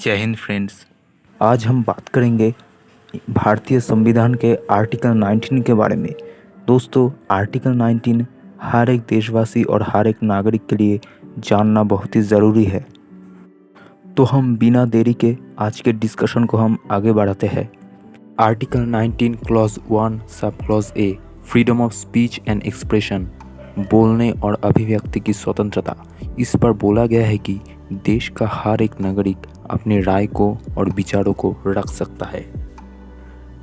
जय हिंद फ्रेंड्स। आज हम बात करेंगे भारतीय संविधान के आर्टिकल 19 के बारे में। दोस्तों, आर्टिकल 19 हर एक देशवासी और हर एक नागरिक के लिए जानना बहुत ही ज़रूरी है। तो हम बिना देरी के आज के डिस्कशन को हम आगे बढ़ाते हैं। Article 19 clause 1 sub clause A, freedom of speech and expression, बोलने और अभिव्यक्ति की स्वतंत्रता। इस पर बोला गया है कि देश का हर एक नागरिक अपनी राय को और विचारों को रख सकता है।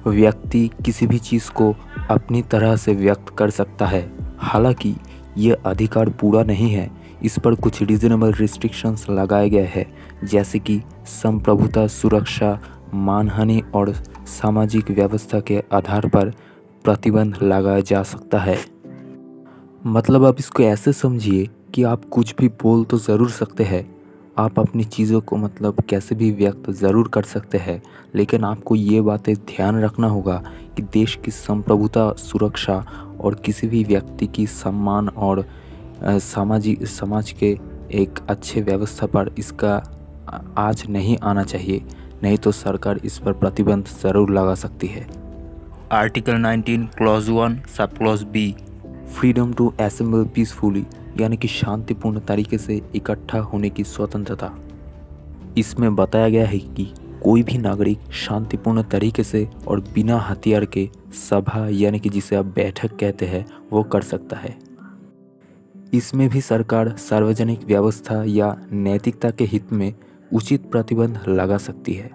व्यक्ति किसी भी चीज़ को अपनी तरह से व्यक्त कर सकता है। हालांकि ये अधिकार पूरा नहीं है। इस पर कुछ रीजनेबल रिस्ट्रिक्शंस लगाए गए हैं, जैसे कि संप्रभुता, सुरक्षा, मानहानि और सामाजिक व्यवस्था के आधार पर प्रतिबंध लगाया जा सकता है। मतलब आप इसको ऐसे समझिए कि आप कुछ भी बोल तो ज़रूर सकते हैं, आप अपनी चीज़ों को मतलब कैसे भी व्यक्त ज़रूर कर सकते हैं, लेकिन आपको ये बातें ध्यान रखना होगा कि देश की संप्रभुता, सुरक्षा और किसी भी व्यक्ति की सम्मान और समाज के एक अच्छे व्यवस्था पर इसका आज नहीं आना चाहिए, नहीं तो सरकार इस पर प्रतिबंध ज़रूर लगा सकती है। Article 19 clause 1 sub clause B, freedom to assemble peacefully, यानी कि शांतिपूर्ण तरीके से इकट्ठा होने की स्वतंत्रता। इसमें बताया गया है कि कोई भी नागरिक शांतिपूर्ण तरीके से और बिना हथियार के सभा, यानी कि जिसे आप बैठक कहते हैं, वो कर सकता है। इसमें भी सरकार सार्वजनिक व्यवस्था या नैतिकता के हित में उचित प्रतिबंध लगा सकती है।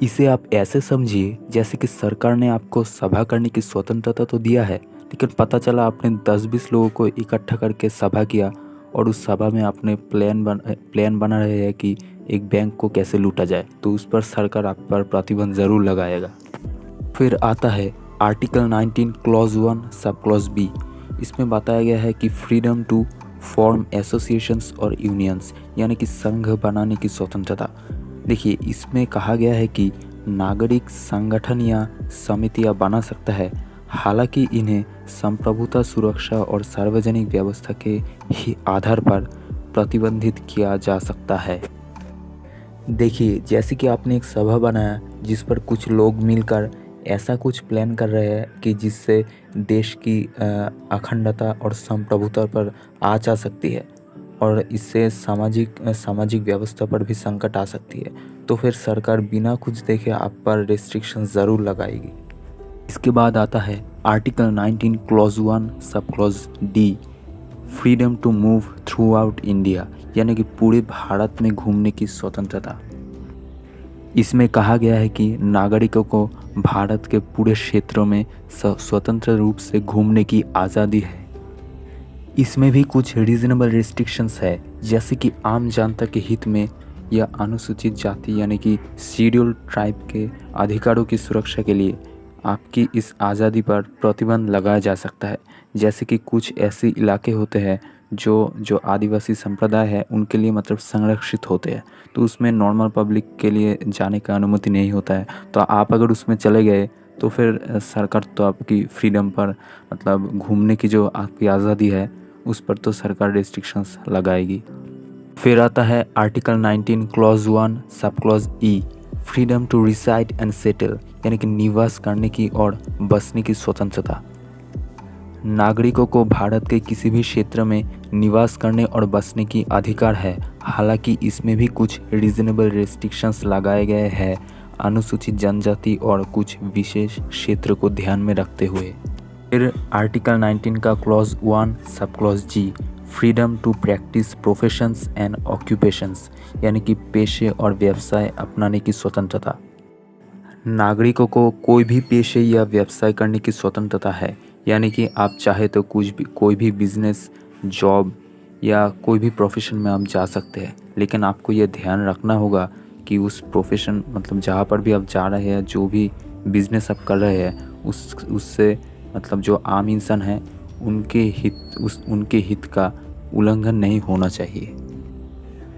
इसे आप ऐसे समझिए जैसे कि सरकार ने आपको सभा करने की स्वतंत्रता तो दिया है, लेकिन पता चला आपने 10-20 लोगों को इकट्ठा करके सभा किया और उस सभा में आपने प्लान बना रहे हैं कि एक बैंक को कैसे लूटा जाए, तो उस पर सरकार आप पर प्रतिबंध ज़रूर लगाएगा। फिर आता है article 19 clause 1 sub clause B. इसमें बताया गया है कि फ्रीडम टू फॉर्म एसोसिएशंस और यूनियंस, यानी कि संघ बनाने की स्वतंत्रता। देखिए, इसमें कहा गया है कि नागरिक संगठन या समितियां बना सकता है, हालांकि इन्हें संप्रभुता, सुरक्षा और सार्वजनिक व्यवस्था के ही आधार पर प्रतिबंधित किया जा सकता है। देखिए, जैसे कि आपने एक सभा बनाया जिस पर कुछ लोग मिलकर ऐसा कुछ प्लान कर रहे हैं कि जिससे देश की अखंडता और संप्रभुता पर आँच आ सकती है और इससे सामाजिक व्यवस्था पर भी संकट आ सकती है, तो फिर सरकार बिना कुछ देखे आप पर रिस्ट्रिक्शन ज़रूर लगाएगी। इसके बाद आता है article 19 clause 1 sub clause D, freedom to move throughout India, यानी कि पूरे भारत में घूमने की स्वतंत्रता। इसमें कहा गया है कि नागरिकों को भारत के पूरे क्षेत्रों में स्वतंत्र रूप से घूमने की आज़ादी है। इसमें भी कुछ रीजनेबल रिस्ट्रिक्शंस है, जैसे कि आम जनता के हित में या अनुसूचित जाति यानी कि शेड्यूल ट्राइब के अधिकारों की सुरक्षा के लिए आपकी इस आज़ादी पर प्रतिबंध लगाया जा सकता है। जैसे कि कुछ ऐसे इलाके होते हैं जो आदिवासी संप्रदाय है उनके लिए मतलब संरक्षित होते हैं, तो उसमें नॉर्मल पब्लिक के लिए जाने का अनुमति नहीं होता है। तो आप अगर उसमें चले गए तो फिर सरकार तो आपकी फ्रीडम पर मतलब घूमने की जो आपकी आज़ादी है उस पर तो सरकार रिस्ट्रिक्शंस लगाएगी। फिर आता है article 19 clause 1 sub clause E, freedom to reside and settle, यानी कि निवास करने की और बसने की स्वतंत्रता। नागरिकों को भारत के किसी भी क्षेत्र में निवास करने और बसने की अधिकार है, हालांकि इसमें भी कुछ रीजनेबल रिस्ट्रिक्शंस लगाए गए हैं अनुसूचित जनजाति और कुछ विशेष क्षेत्र को ध्यान में रखते हुए। फिर आर्टिकल 19 का clause 1 sub clause G, freedom to practise professions and occupations, यानी कि पेशे और व्यवसाय अपनाने की स्वतंत्रता। नागरिकों को कोई भी पेशे या व्यवसाय करने की स्वतंत्रता है, यानी कि आप चाहे तो कोई भी बिजनेस, जॉब या कोई भी प्रोफेशन में आप जा सकते हैं, लेकिन आपको ये ध्यान रखना होगा कि उस प्रोफेशन मतलब जहाँ पर भी आप जा रहे हैं, जो भी बिजनेस आप कर रहे हैं, उससे मतलब जो आम इंसान हैं उनके हित का उल्लंघन नहीं होना चाहिए।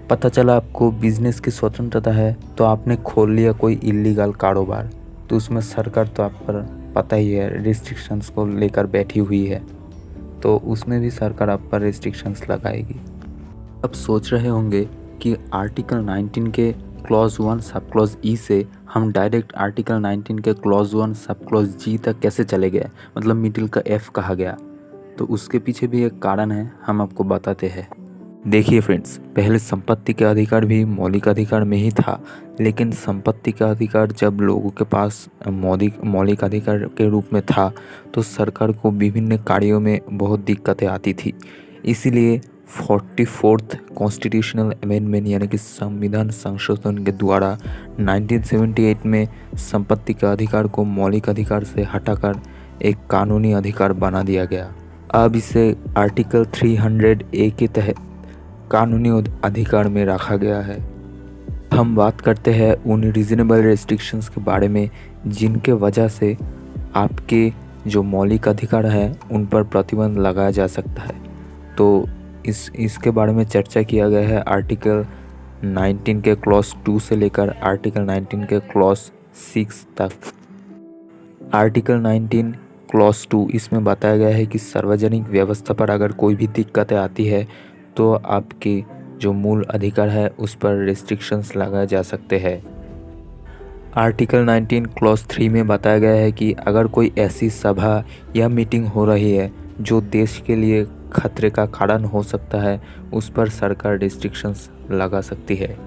पता चला आपको बिजनेस की स्वतंत्रता है तो आपने खोल लिया कोई इल्लीगल कारोबार, तो उसमें सरकार तो आप पर पता ही है रिस्ट्रिक्शंस को लेकर बैठी हुई है, तो उसमें भी सरकार आप पर रिस्ट्रिक्शंस लगाएगी। अब सोच रहे होंगे कि आर्टिकल 19 के क्लॉज 1 सब क्लॉज ई से हम डायरेक्ट आर्टिकल 19 के क्लॉज 1 सब क्लॉज जी तक कैसे चले गए, मतलब मिडिल का एफ कहा गया। तो उसके पीछे भी एक कारण है, हम आपको बताते हैं। देखिए फ्रेंड्स, पहले संपत्ति का अधिकार भी मौलिक अधिकार में ही था, लेकिन संपत्ति का अधिकार जब लोगों के पास मौलिक अधिकार के रूप में था तो सरकार को विभिन्न कार्यों में बहुत दिक्कतें आती थी। इसीलिए 44th कॉन्स्टिट्यूशनल अमेंडमेंट यानी कि संविधान संशोधन के द्वारा 1978 में संपत्ति का अधिकार को मौलिक अधिकार से हटाकर एक कानूनी अधिकार बना दिया गया। अब इसे आर्टिकल 300A के तहत कानूनी अधिकार में रखा गया है। हम बात करते हैं उन रीजनेबल रेस्ट्रिक्शंस के बारे में जिनके वजह से आपके जो मौलिक अधिकार है उन पर प्रतिबंध लगाया जा सकता है। तो इसके बारे में चर्चा किया गया है आर्टिकल 19 के क्लॉज 2 से लेकर आर्टिकल 19 के क्लॉज 6 तक। आर्टिकल 19 क्लॉज 2 इसमें बताया गया है कि सार्वजनिक व्यवस्था पर अगर कोई भी दिक्कतें आती है तो आपके जो मूल अधिकार है उस पर रिस्ट्रिक्शंस लगाए जा सकते हैं। आर्टिकल 19 क्लॉज 3 में बताया गया है कि अगर कोई ऐसी सभा या मीटिंग हो रही है जो देश के लिए खतरे का कारण हो सकता है, उस पर सरकार रिस्ट्रिक्शंस लगा सकती है।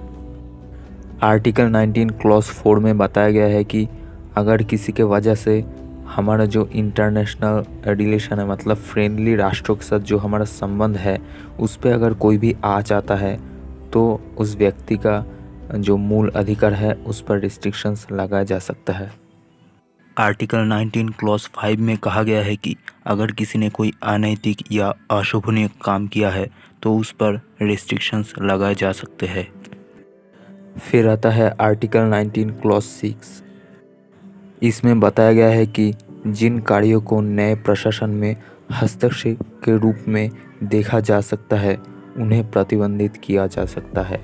आर्टिकल 19 क्लॉज 4 में बताया गया है कि अगर किसी के वजह से हमारा जो इंटरनेशनल रिलेशन है, मतलब फ्रेंडली राष्ट्रों के साथ जो हमारा संबंध है, उस पर अगर कोई भी आ जाता है तो उस व्यक्ति का जो मूल अधिकार है उस पर रिस्ट्रिक्शंस लगाया जा सकता है। आर्टिकल 19 क्लॉज 5 में कहा गया है कि अगर किसी ने कोई अनैतिक या अशोभनीय काम किया है तो उस पर रिस्ट्रिक्शंस लगाए जा सकते हैं। फिर आता है आर्टिकल 19 क्लॉज 6। इसमें बताया गया है कि जिन कार्यों को नए प्रशासन में हस्तक्षेप के रूप में देखा जा सकता है उन्हें प्रतिबंधित किया जा सकता है।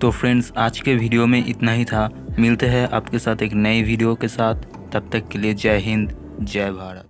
तो फ्रेंड्स, आज के वीडियो में इतना ही था। मिलते हैं आपके साथ एक नई वीडियो के साथ। तब तक के लिए जय हिंद, जय भारत।